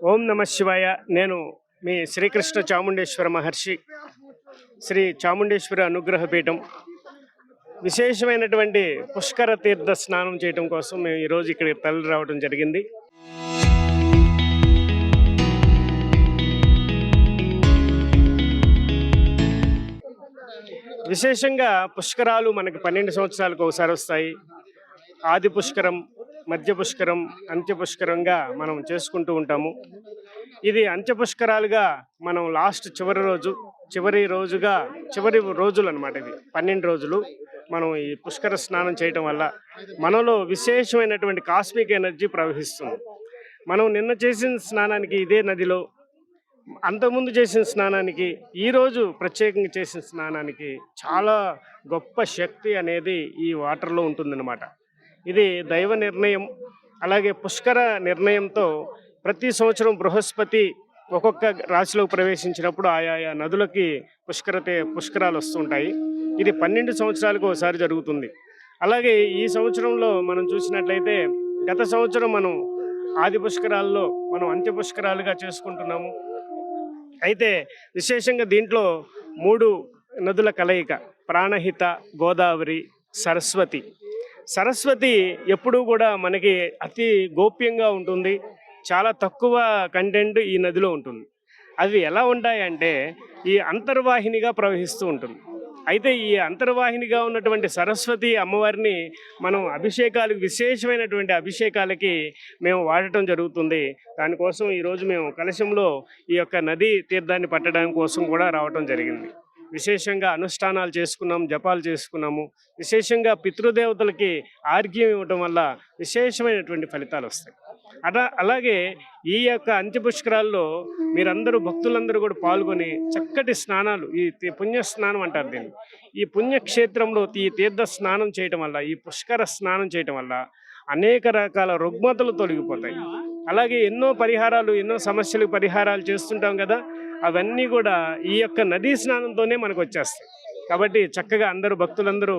ఓం నమ శివాయ. నేను మీ శ్రీకృష్ణ చాముండేశ్వర మహర్షి, శ్రీ చాముండేశ్వరి అనుగ్రహ పీఠం. విశేషమైనటువంటి పుష్కర తీర్థ స్నానం చేయడం కోసం మేము ఈరోజు ఇక్కడికి తరలి రావడం జరిగింది. విశేషంగా పుష్కరాలు మనకి 12 సంవత్సరాలకు ఒకసారి వస్తాయి. ఆది పుష్కరం, మధ్య పుష్కరం, అంత్య పుష్కరంగా మనం చేసుకుంటూ ఉంటాము. ఇది అంత్య పుష్కరాలుగా మనం చివరి రోజులు అనమాట. ఇది 12 రోజులు మనం ఈ పుష్కర స్నానం చేయటం వల్ల మనలో విశేషమైనటువంటి కాస్మిక్ ఎనర్జీ ప్రవహిస్తుంది. మనం నిన్న చేసిన స్నానానికి ఇదే నదిలో, అంతకుముందు చేసిన స్నానానికి, ఈరోజు ప్రత్యేకంగా చేసిన స్నానానికి చాలా గొప్ప శక్తి అనేది ఈ వాటర్లో ఉంటుందన్నమాట. ఇది దైవ నిర్ణయం. అలాగే పుష్కర నిర్ణయంతో ప్రతి సంవత్సరం బృహస్పతి ఒక్కొక్క రాశిలోకి ప్రవేశించినప్పుడు ఆయా నదులకి పుష్కరాలు వస్తుంటాయి. ఇది 12 సంవత్సరాలకు ఒకసారి జరుగుతుంది. అలాగే ఈ సంవత్సరంలో మనం చూసినట్లయితే, గత సంవత్సరం మనం ఆది పుష్కరాల్లో మనం అంత్య పుష్కరాలుగా చేసుకుంటున్నాము. అయితే విశేషంగా దీంట్లో 3 నదుల కలయిక: ప్రాణహిత, గోదావరి, సరస్వతి. సరస్వతి ఎప్పుడూ కూడా మనకి అతి గోప్యంగా ఉంటుంది. చాలా తక్కువ కంటెంట్ ఈ నదిలో ఉంటుంది. అవి ఎలా ఉంటాయంటే ఈ అంతర్వాహినిగా ప్రవహిస్తూ ఉంటుంది. అయితే ఈ అంతర్వాహినిగా ఉన్నటువంటి సరస్వతి అమ్మవారిని మనం విశేషమైనటువంటి అభిషేకాలకి మేము వాడటం జరుగుతుంది. దానికోసం ఈరోజు మేము కలశంలో ఈ యొక్క నదీ తీర్థాన్ని పట్టడం కోసం కూడా రావటం జరిగింది. విశేషంగా అనుష్ఠానాలు చేసుకున్నాము, జపాలు చేసుకున్నాము. విశేషంగా పితృదేవతలకి ఆర్ఘ్యం ఇవ్వటం వల్ల విశేషమైనటువంటి ఫలితాలు వస్తాయి. అలాగే ఈ యొక్క అంత్య పుష్కరాల్లో భక్తులందరూ కూడా పాల్గొని చక్కటి స్నానాలు, ఈ పుణ్య స్నానం అంటారు దీన్ని, ఈ పుణ్యక్షేత్రంలో ఈ తీర్థ స్నానం చేయటం వల్ల, ఈ పుష్కర స్నానం చేయటం వల్ల అనేక రకాల రుగ్మతలు తొలగిపోతాయి. అలాగే ఎన్నో సమస్యలకు పరిహారాలు చేస్తుంటాం కదా, అవన్నీ కూడా ఈ యొక్క నదీ స్నానంతోనే మనకు వచ్చేస్తాయి. కాబట్టి చక్కగా భక్తులందరూ,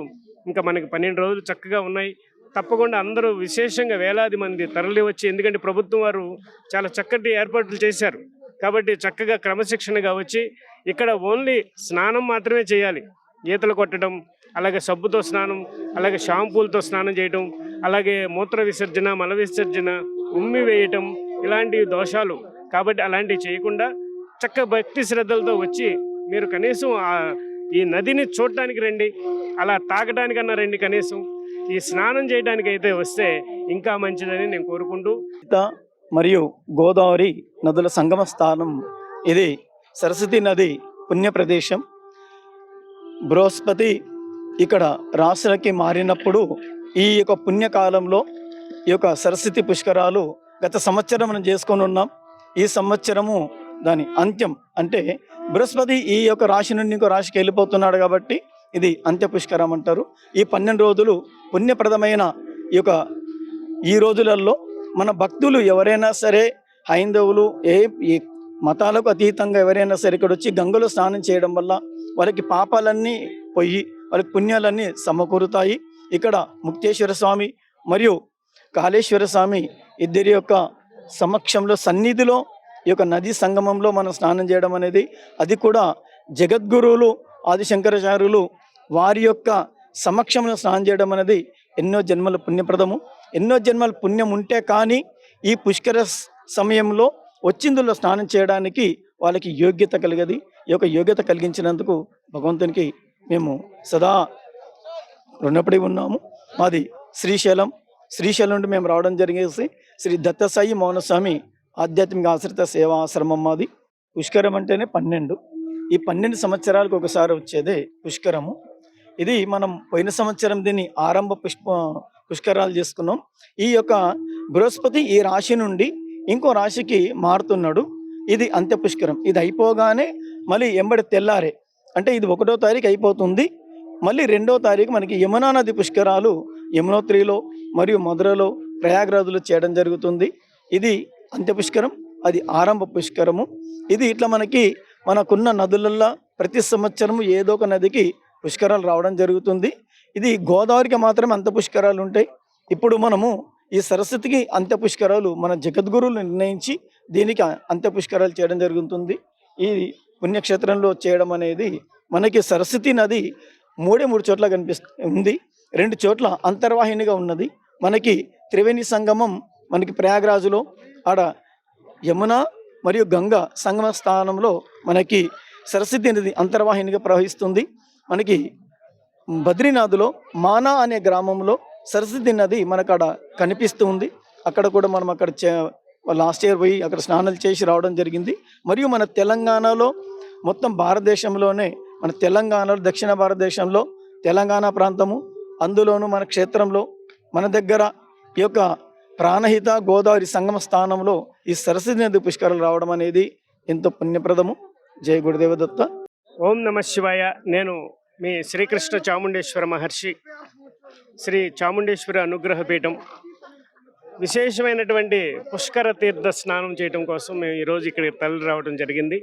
ఇంకా మనకి 12 రోజులు చక్కగా ఉన్నాయి. తప్పకుండా అందరూ విశేషంగా వేలాది మంది తరలి వచ్చి, ఎందుకంటే ప్రభుత్వం వారు చాలా చక్కటి ఏర్పాట్లు చేశారు. కాబట్టి చక్కగా క్రమశిక్షణగా వచ్చి ఇక్కడ ఓన్లీ స్నానం మాత్రమే చేయాలి. ఈతలు కొట్టడం, అలాగే సబ్బుతో స్నానం, అలాగే షాంపూలతో స్నానం చేయటం, అలాగే మూత్ర విసర్జన, మల విసర్జన, ఉమ్మి వేయటం, ఇలాంటి దోషాలు. కాబట్టి అలాంటివి చేయకుండా చక్క భక్తి శ్రద్ధలతో వచ్చి మీరు కనీసం ఈ నదిని చూడటానికి రండి, అలా తాగటానికన్నా రండి. కనీసం ఈ స్నానం చేయడానికి అయితే వస్తే ఇంకా మంచిదని నేను కోరుకుంటూ, మరియు గోదావరి నదుల సంగమ స్థానం ఇది. సరస్వతి నది పుణ్య ప్రదేశం. బృహస్పతి ఇక్కడ రాశులకి మారినప్పుడు ఈ యొక్క పుణ్యకాలంలో ఈ యొక్క సరస్వతి పుష్కరాలు గత సంవత్సరం మనం చేసుకొని ఉన్నాం. ఈ సంవత్సరము దాని అంత్యం, అంటే బృహస్పతి ఈ యొక్క రాశి నుండి ఇంకో రాశికి వెళ్ళిపోతున్నాడు కాబట్టి ఇది అంత్య పుష్కరం అంటారు. ఈ 12 రోజులు పుణ్యప్రదమైన ఈ రోజులలో మన భక్తులు ఎవరైనా సరే, హైందవులు, ఏ మతాలకు అతీతంగా ఎవరైనా సరే ఇక్కడ వచ్చి గంగలో స్నానం చేయడం వల్ల వాళ్ళకి పాపాలన్నీ పోయి వాళ్ళకి పుణ్యాలన్నీ సమకూరుతాయి. ఇక్కడ ముక్తేశ్వర స్వామి మరియు కాళేశ్వర స్వామి ఇద్దరి యొక్క సమక్షంలో, సన్నిధిలో ఈ యొక్క నదీ సంగమంలో మనం స్నానం చేయడం అనేది, అది కూడా జగద్గురువులు ఆదిశంకరాచార్యులు వారి యొక్క సమక్షంలో స్నానం చేయడం అనేది ఎన్నో జన్మల పుణ్యప్రదము. ఎన్నో జన్మల పుణ్యం ఉంటే కానీ ఈ పుష్కర సమయంలో వచ్చిందులో స్నానం చేయడానికి వాళ్ళకి యోగ్యత కలిగది. ఈ యొక్క యోగ్యత కలిగించినందుకు భగవంతునికి మేము సదా రుణపడి ఉన్నాము. మాది శ్రీశైలం నుండి మేము రావడం జరిగేసి శ్రీ దత్తసాయి మౌనస్వామి ఆధ్యాత్మిక ఆశ్రిత సేవా ఆశ్రమం మాది. పుష్కరం అంటేనే 12. ఈ 12 సంవత్సరాలకు ఒకసారి వచ్చేదే పుష్కరము. ఇది మనం పోయిన సంవత్సరం దీన్ని ఆరంభ పుష్కరాలు చేసుకున్నాం. ఈ యొక్క బృహస్పతి ఈ రాశి నుండి ఇంకో రాశికి మారుతున్నాడు. ఇది అంత్య పుష్కరం. ఇది అయిపోగానే మళ్ళీ ఎంబడి తెల్లారే, అంటే ఇది 1వ తారీఖు అయిపోతుంది. మళ్ళీ 2వ తారీఖు మనకి యమునా నది పుష్కరాలు యమునోత్రిలో మరియు మధురలో, ప్రయాగ్రాజులో చేయడం జరుగుతుంది. ఇది అంత్య పుష్కరం, అది ఆరంభ పుష్కరము. ఇది ఇట్లా మనకున్న నదులల్లో ప్రతి సంవత్సరము ఏదో ఒక నదికి పుష్కరాలు రావడం జరుగుతుంది. ఇది గోదావరికి మాత్రమే అంత పుష్కరాలు ఉంటాయి. ఇప్పుడు మనము ఈ సరస్వతికి అంత్య పుష్కరాలు మన జగద్గురువులు నిర్ణయించి దీనికి అంత్య పుష్కరాలు చేయడం జరుగుతుంది. ఈ పుణ్యక్షేత్రంలో చేయడం అనేది మనకి సరస్వతి నది మూడు చోట్ల ఉంది. 2 చోట్ల అంతర్వాహినిగా ఉన్నది. మనకి త్రివేణి సంగమం మనకి ప్రయాగ్రాజులో ఆడ యమున మరియు గంగా సంగమ స్థానంలో మనకి సరస్వతి నది అంతర్వాహినిగా ప్రవహిస్తుంది. మనకి బద్రీనాథ్లో మానా అనే గ్రామంలో సరస్వతి నది మనకు అక్కడ కనిపిస్తూ ఉంది. అక్కడ కూడా మనం అక్కడ లాస్ట్ ఇయర్ పోయి అక్కడ స్నానాలు చేసి రావడం జరిగింది. మరియు మన తెలంగాణలో మొత్తం భారతదేశంలోనే మన తెలంగాణలో దక్షిణ భారతదేశంలో తెలంగాణ ప్రాంతము, అందులోనూ మన క్షేత్రంలో మన దగ్గర ఈ యొక్క ప్రాణహిత గోదావరి సంగమ స్థానంలో ఈ సరస్వతి నది పుష్కరాలు రావడం అనేది ఎంతో పుణ్యప్రదము. జై గురుదేవదత్త. ఓం నమ శివాయ. నేను మీ శ్రీకృష్ణ చాముండేశ్వర మహర్షి, శ్రీ చాముండేశ్వరి అనుగ్రహ పీఠం విశేషమైనటువంటి పుష్కర తీర్థ స్నానం చేయడం కోసం మేము ఈరోజు ఇక్కడికి తరలి రావడం జరిగింది.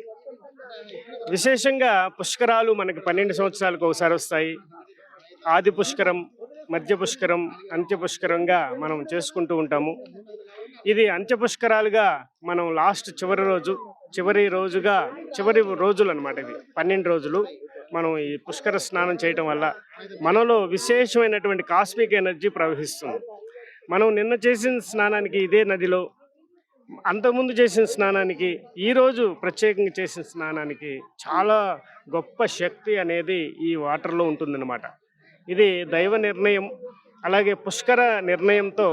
విశేషంగా పుష్కరాలు మనకి 12 సంవత్సరాలకు ఒకసారి వస్తాయి. ఆది పుష్కరం, మధ్య పుష్కరం, అంత్య పుష్కరంగా మనం చేసుకుంటూ ఉంటాము. ఇది అంత్య పుష్కరాలుగా మనం లాస్ట్ చివరి రోజులు అన్నమాట. ఇవి 12 రోజులు మనం ఈ పుష్కర స్నానం చేయటం వల్ల మనలో విశేషమైనటువంటి కాస్మిక్ ఎనర్జీ ప్రవహిస్తుంది. మనం నిన్న చేసిన స్నానానికి ఇదే నదిలో, అంతకుముందు చేసిన స్నానానికి, ఈరోజు ప్రత్యేకంగా చేసిన స్నానానికి చాలా గొప్ప శక్తి అనేది ఈ వాటర్లో ఉంటుందన్నమాట. ఇది దైవ నిర్ణయం. అలాగే పుష్కర నిర్ణయంతో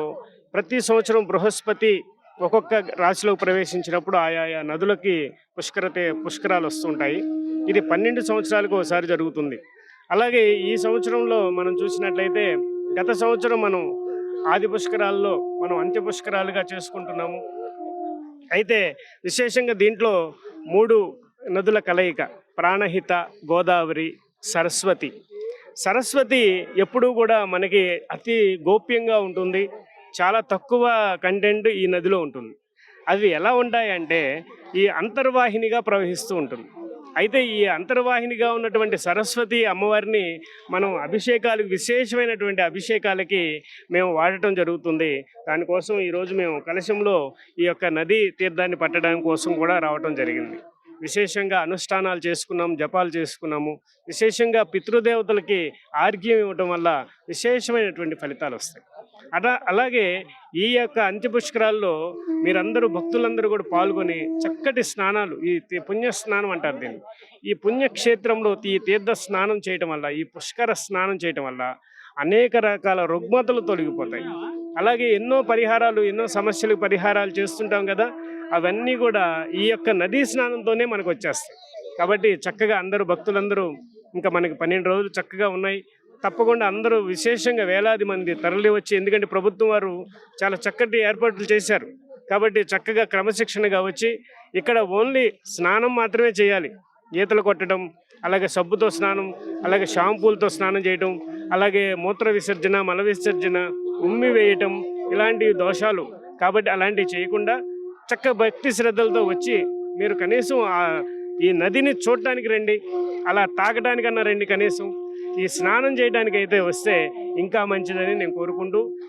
ప్రతి సంవత్సరం బృహస్పతి ఒక్కొక్క రాశిలోకి ప్రవేశించినప్పుడు ఆయా నదులకి పుష్కరాలు వస్తుంటాయి. ఇది 12 సంవత్సరాలకు ఒకసారి జరుగుతుంది. అలాగే ఈ సంవత్సరంలో మనం చూసినట్లయితే గత సంవత్సరం మనం ఆది పుష్కరాల్లో మనం అంత్య పుష్కరాలుగా చేసుకుంటున్నాము. అయితే విశేషంగా దీంట్లో 3 నదుల కలయిక, ప్రాణహిత, గోదావరి, సరస్వతి ఎప్పుడూ కూడా మనకి అతి గోప్యంగా ఉంటుంది. చాలా తక్కువ కంటెంట్ ఈ నదిలో ఉంటుంది. అవి ఎలా ఉంటాయంటే ఈ అంతర్వాహినిగా ప్రవహిస్తూ ఉంటుంది. అయితే ఈ అంతర్వాహినిగా ఉన్నటువంటి సరస్వతి అమ్మవారిని మనం విశేషమైనటువంటి అభిషేకాలకి మేము వాడటం జరుగుతుంది. దానికోసం ఈరోజు మేము కలశంలో ఈ యొక్క నదీ తీర్థాన్ని పట్టడానికి కోసం కూడా రావటం జరిగింది. విశేషంగా అనుష్ఠానాలు చేసుకున్నాం, జపాలు చేసుకున్నాము. విశేషంగా పితృదేవతలకి ఆర్ఘ్యం ఇవ్వటం వల్ల విశేషమైనటువంటి ఫలితాలు వస్తాయి. అలాగే ఈ యొక్క అంత్యపుష్కరాల్లో మీరందరూ భక్తులందరూ కూడా పాల్గొని చక్కటి స్నానాలు, ఈ పుణ్య స్నానం అంటారు దీన్ని, ఈ పుణ్యక్షేత్రంలో ఈ తీర్థ స్నానం చేయటం వల్ల, ఈ పుష్కర స్నానం చేయటం వల్ల అనేక రకాల రుగ్మతలు తొలగిపోతాయి. అలాగే ఎన్నో సమస్యలకు పరిహారాలు చేస్తుంటాం కదా, అవన్నీ కూడా ఈ యొక్క నదీ స్నానంతోనే మనకు వచ్చేస్తాయి. కాబట్టి చక్కగా భక్తులందరూ ఇంకా మనకి 12 రోజులు చక్కగా ఉన్నాయి. తప్పకుండా అందరూ విశేషంగా వేలాది మంది తరలి వచ్చి, ఎందుకంటే ప్రభుత్వం వారు చాలా చక్కటి ఏర్పాట్లు చేశారు. కాబట్టి చక్కగా క్రమశిక్షణగా వచ్చి ఇక్కడ ఓన్లీ స్నానం మాత్రమే చేయాలి. ఈతలు కొట్టడం, అలాగే సబ్బుతో స్నానం, అలాగే షాంపూలతో స్నానం చేయడం, అలాగే మూత్ర విసర్జన, మల విసర్జన, ఉమ్మి వేయటం, ఇలాంటి దోషాలు. కాబట్టి అలాంటివి చేయకుండా చక్కగా భక్తి శ్రద్ధలతో వచ్చి మీరు కనీసం ఈ నదిని చూడటానికి రండి, అలా తాగడానికన్నా రండి. కనీసం ఈ స్నానం చేయడానికి అయితే వస్తే ఇంకా మంచిదని నేను కోరుకుంటూ